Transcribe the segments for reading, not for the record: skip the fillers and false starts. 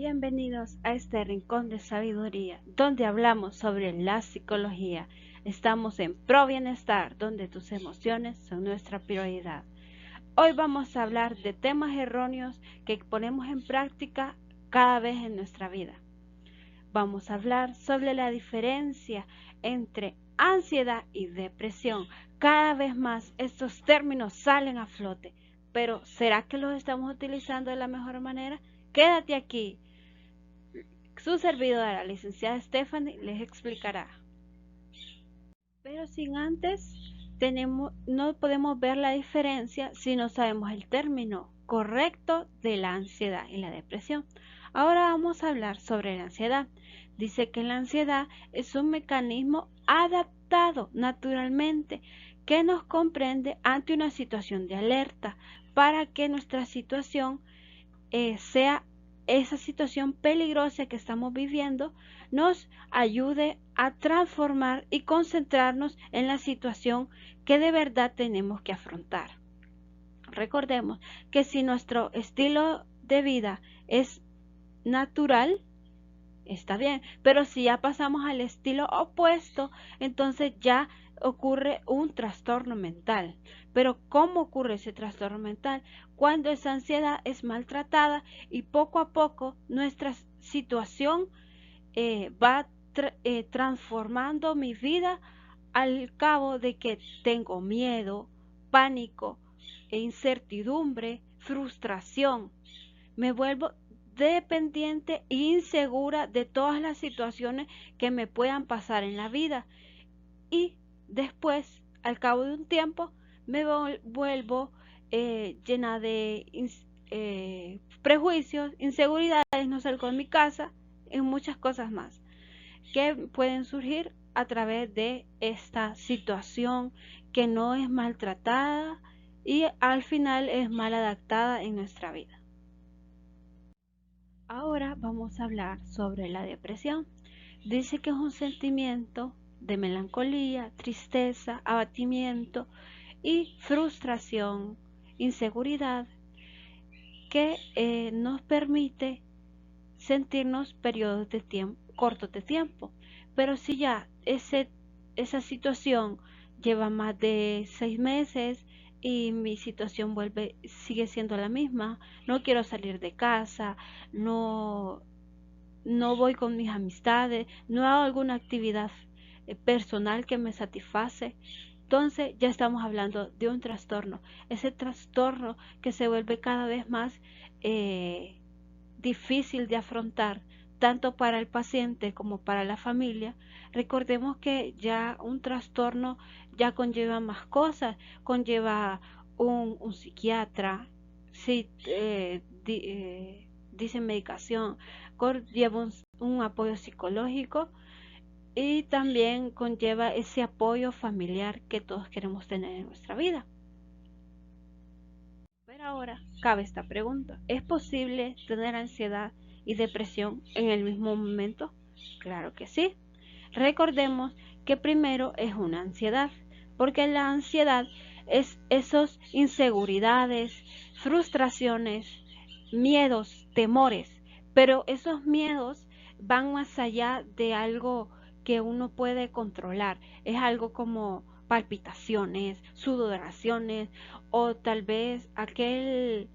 Bienvenidos a este rincón de sabiduría, donde hablamos sobre la psicología. Estamos en Pro Bienestar, donde tus emociones son nuestra prioridad. Hoy vamos a hablar de temas erróneos que ponemos en práctica cada vez en nuestra vida. Vamos a hablar sobre la diferencia entre ansiedad y depresión. Cada vez más estos términos salen a flote, pero ¿será que los estamos utilizando de la mejor manera? Quédate aquí. Su servidora, la licenciada Stephanie, les explicará. Pero sin antes, no podemos ver la diferencia si no sabemos el término correcto de la ansiedad y la depresión. Ahora vamos a hablar sobre la ansiedad. Dice que la ansiedad es un mecanismo adaptado naturalmente que nos comprende ante una situación de alerta para que nuestra situación sea esa situación peligrosa que estamos viviendo, nos ayude a transformar y concentrarnos en la situación que de verdad tenemos que afrontar. Recordemos que si nuestro estilo de vida es natural, está bien, pero si ya pasamos al estilo opuesto, entonces ya ocurre un trastorno mental. Pero ¿cómo ocurre ese trastorno mental? Cuando esa ansiedad es maltratada y poco a poco nuestra situación va transformando mi vida al cabo de que tengo miedo, pánico, incertidumbre, frustración. Me vuelvo dependiente e insegura de todas las situaciones que me puedan pasar en la vida. Y después, al cabo de un tiempo, me vuelvo llena de prejuicios, inseguridades, no salgo de mi casa y muchas cosas más que pueden surgir a través de esta situación que no es maltratada y al final es mal adaptada en nuestra vida. Ahora vamos a hablar sobre la depresión. Dice que es un sentimiento de melancolía, tristeza, abatimiento y frustración, inseguridad que nos permite sentirnos periodos de tiempo, cortos de tiempo. Pero si ya esa situación lleva más de 6 meses y mi situación sigue siendo la misma, no quiero salir de casa, no voy con mis amistades, no hago alguna actividad personal que me satisface, entonces ya estamos hablando de un trastorno. Ese trastorno que se vuelve cada vez más difícil de afrontar, tanto para el paciente como para la familia. Recordemos que ya un trastorno ya conlleva más cosas, conlleva un psiquiatra, si dice medicación, conlleva un apoyo psicológico y también conlleva ese apoyo familiar que todos queremos tener en nuestra vida. Pero ahora cabe esta pregunta: ¿es posible tener ansiedad y depresión en el mismo momento? Claro que sí. Recordemos que primero es una ansiedad, porque la ansiedad es esos inseguridades, frustraciones, miedos, temores, pero esos miedos van más allá de algo que uno puede controlar. Es algo como palpitaciones, sudoraciones o tal vez aquel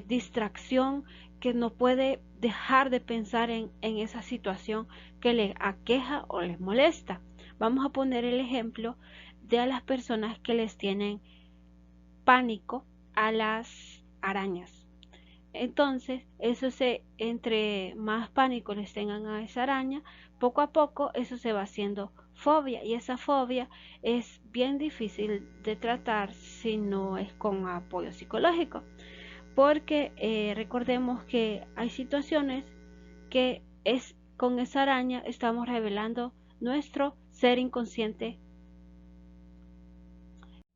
distracción que no puede dejar de pensar en esa situación que le aqueja o les molesta. Vamos a poner el ejemplo de a las personas que les tienen pánico a las arañas. Entonces, entre más pánico les tengan a esa araña, poco a poco eso se va haciendo fobia, y esa fobia es bien difícil de tratar si no es con apoyo psicológico, porque recordemos que hay situaciones que con esa araña estamos revelando nuestro ser inconsciente.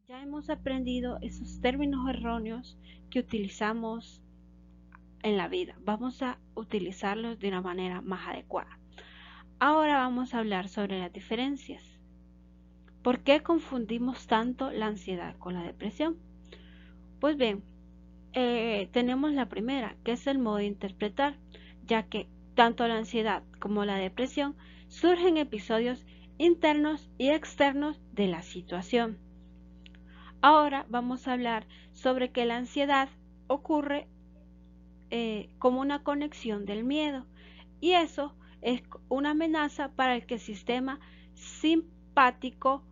Ya hemos aprendido esos términos erróneos que utilizamos en la vida. Vamos a utilizarlos de una manera más adecuada. Ahora vamos a hablar sobre las diferencias. ¿Por qué confundimos tanto la ansiedad con la depresión? Pues bien, tenemos la primera, que es el modo de interpretar. ya que tanto la ansiedad como la depresión surgen episodios internos y externos de la situación. Ahora vamos a hablar sobre que la ansiedad ocurre como una conexión del miedo, y eso es una amenaza para el que el sistema simpático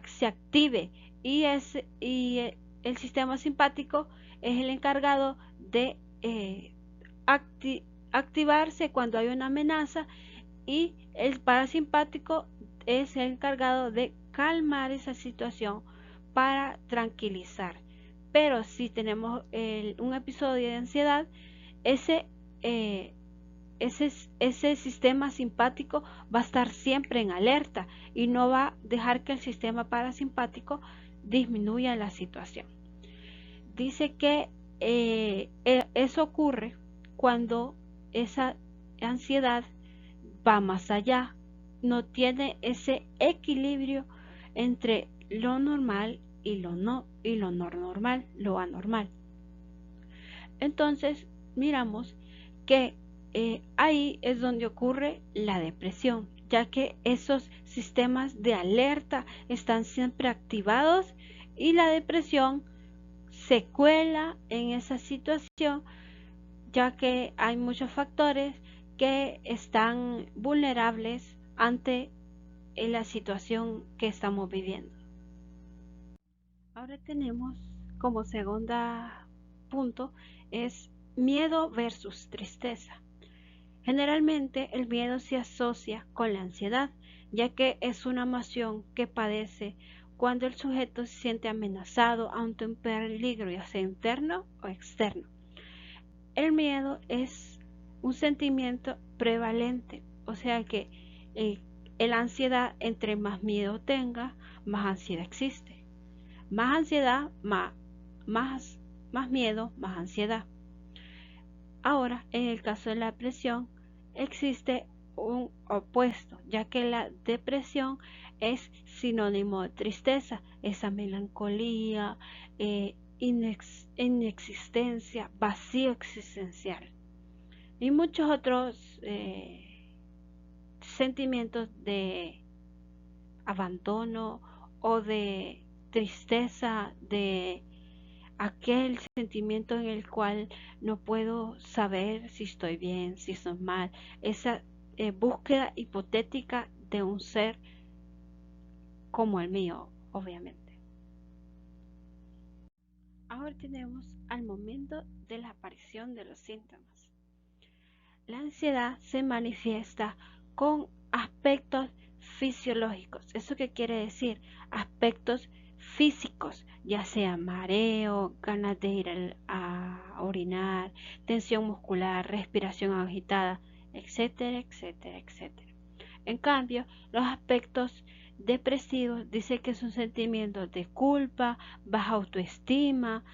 se active, y el sistema simpático es el encargado de activarse cuando hay una amenaza, y el parasimpático es el encargado de calmar esa situación para tranquilizar. Pero si tenemos un episodio de ansiedad, ese sistema simpático va a estar siempre en alerta y no va a dejar que el sistema parasimpático disminuya la situación. Dice que eso ocurre cuando esa ansiedad va más allá, no tiene ese equilibrio entre lo normal y lo no normal, lo anormal. Entonces miramos que ahí es donde ocurre la depresión, ya que esos sistemas de alerta están siempre activados y la depresión se cuela en esa situación, ya que hay muchos factores que están vulnerables ante la situación que estamos viviendo. Ahora tenemos como segunda punto es miedo versus tristeza. Generalmente el miedo se asocia con la ansiedad, ya que es una emoción que padece cuando el sujeto se siente amenazado ante un peligro, ya sea interno o externo. El miedo es un sentimiento prevalente, o sea que la ansiedad, entre más miedo tenga, más ansiedad existe. Más ansiedad, más miedo, más ansiedad. Ahora, en el caso de la depresión, existe un opuesto, ya que la depresión es sinónimo de tristeza, esa melancolía, inexistencia, vacío existencial y muchos otros sentimientos de abandono o de tristeza, de aquel sentimiento en el cual no puedo saber si estoy bien, si estoy mal, esa búsqueda hipotética de un ser como el mío, obviamente. Ahora tenemos al momento de la aparición de los síntomas. La ansiedad se manifiesta con aspectos fisiológicos. ¿Eso qué quiere decir? Aspectos físicos, ya sea mareo, ganas de ir a orinar, tensión muscular, respiración agitada, etcétera, etcétera, etcétera. En cambio, los aspectos depresivos dice que son sentimientos de culpa, baja autoestima,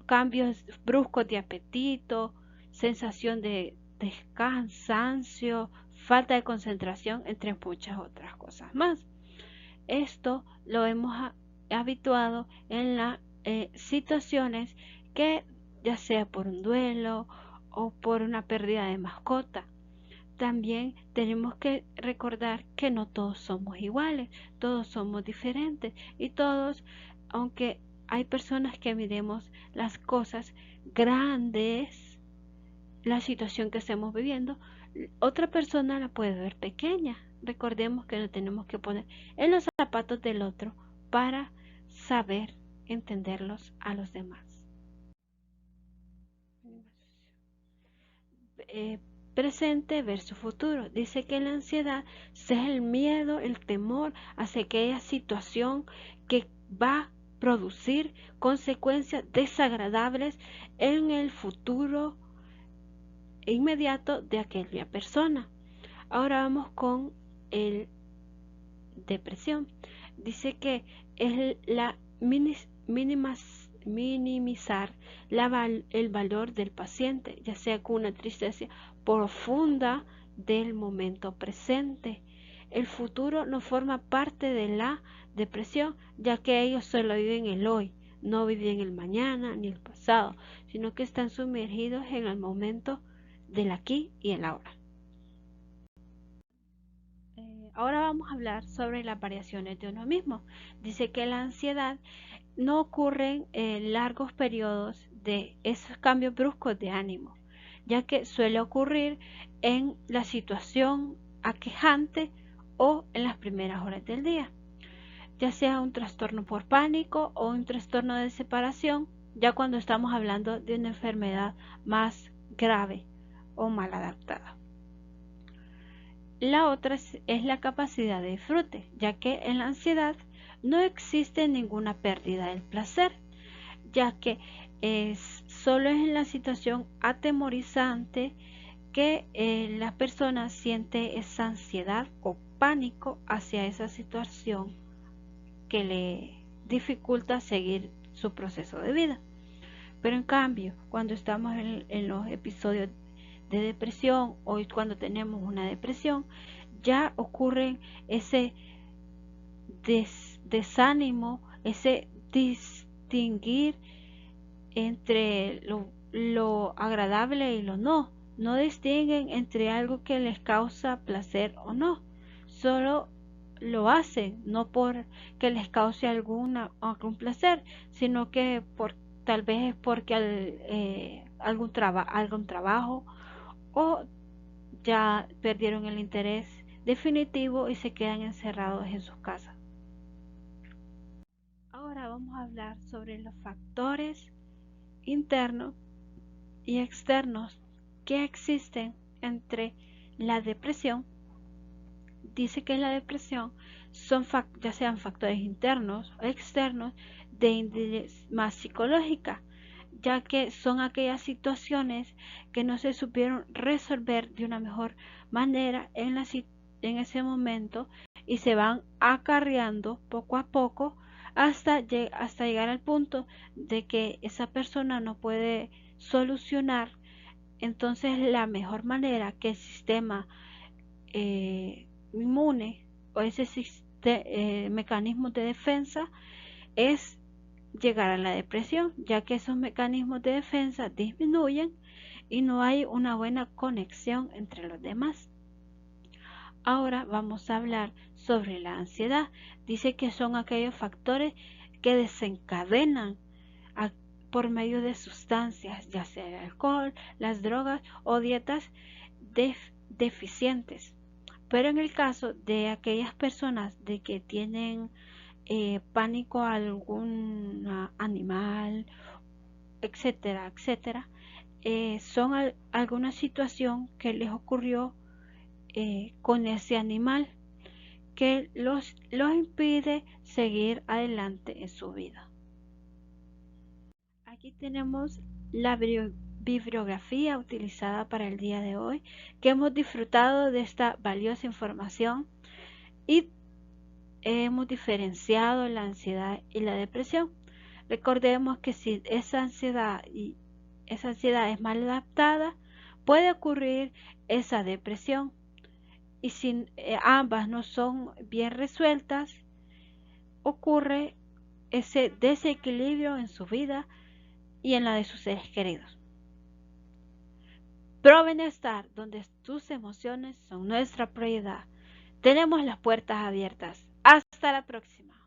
cambios bruscos de apetito, sensación de cansancio, falta de concentración, entre muchas otras cosas más. Esto lo hemos habituado en las situaciones que, ya sea por un duelo o por una pérdida de mascota. También tenemos que recordar que no todos somos iguales, todos somos diferentes, y todos, aunque hay personas que miremos las cosas grandes, la situación que estemos viviendo, otra persona la puede ver pequeña. Recordemos que nos tenemos que poner en los zapatos del otro para saber entenderlos a los demás. Presente versus futuro. Dice que la ansiedad es el miedo, el temor hacia aquella situación que va a producir consecuencias desagradables en el futuro inmediato de aquella persona. Ahora vamos con el depresión. Dice que es la minimizar el valor del paciente, ya sea con una tristeza profunda del momento presente. El futuro no forma parte de la depresión, ya que ellos solo viven el hoy, no viven el mañana ni el pasado, sino que están sumergidos en el momento del aquí y el ahora. Ahora vamos a hablar sobre las variaciones de uno mismo. Dice que la ansiedad no ocurre en largos periodos de esos cambios bruscos de ánimo, ya que suele ocurrir en la situación aquejante o en las primeras horas del día, ya sea un trastorno por pánico o un trastorno de separación, ya cuando estamos hablando de una enfermedad más grave o mal adaptada. La otra es la capacidad de disfrute, ya que en la ansiedad no existe ninguna pérdida del placer, ya que solo es en la situación atemorizante que la persona siente esa ansiedad o pánico hacia esa situación que le dificulta seguir su proceso de vida. Pero en cambio, cuando estamos en los episodios de depresión o cuando tenemos una depresión, ya ocurre ese desánimo, ese distinguir entre lo agradable y lo no. No distinguen entre algo que les causa placer o no. Solo lo hacen, no porque les cause algún placer, sino que tal vez es porque algún trabajo o ya perdieron el interés definitivo y se quedan encerrados en sus casas. Ahora vamos a hablar sobre los factores internos y externos que existen entre la depresión. Dice que la depresión son ya sean factores internos o externos de índole más psicológica, ya que son aquellas situaciones que no se supieron resolver de una mejor manera en ese momento y se van acarreando poco a poco hasta llegar al punto de que esa persona no puede solucionar. Entonces la mejor manera que el sistema inmune o ese mecanismo de defensa es llegar a la depresión, ya que esos mecanismos de defensa disminuyen y no hay una buena conexión entre los demás. Ahora vamos a hablar sobre la ansiedad. Dice que son aquellos factores que desencadenan por medio de sustancias, ya sea el alcohol, las drogas o dietas deficientes. Pero en el caso de aquellas personas de que tienen pánico a algún animal, etcétera, etcétera, son alguna situación que les ocurrió con ese animal que los impide seguir adelante en su vida. Aquí tenemos la bibliografía utilizada para el día de hoy, que hemos disfrutado de esta valiosa información y hemos diferenciado la ansiedad y la depresión. Recordemos que si esa ansiedad es mal adaptada, puede ocurrir esa depresión. Y si ambas no son bien resueltas, ocurre ese desequilibrio en su vida y en la de sus seres queridos. Pro Bienestar, donde tus emociones son nuestra prioridad. Tenemos las puertas abiertas. Hasta la próxima.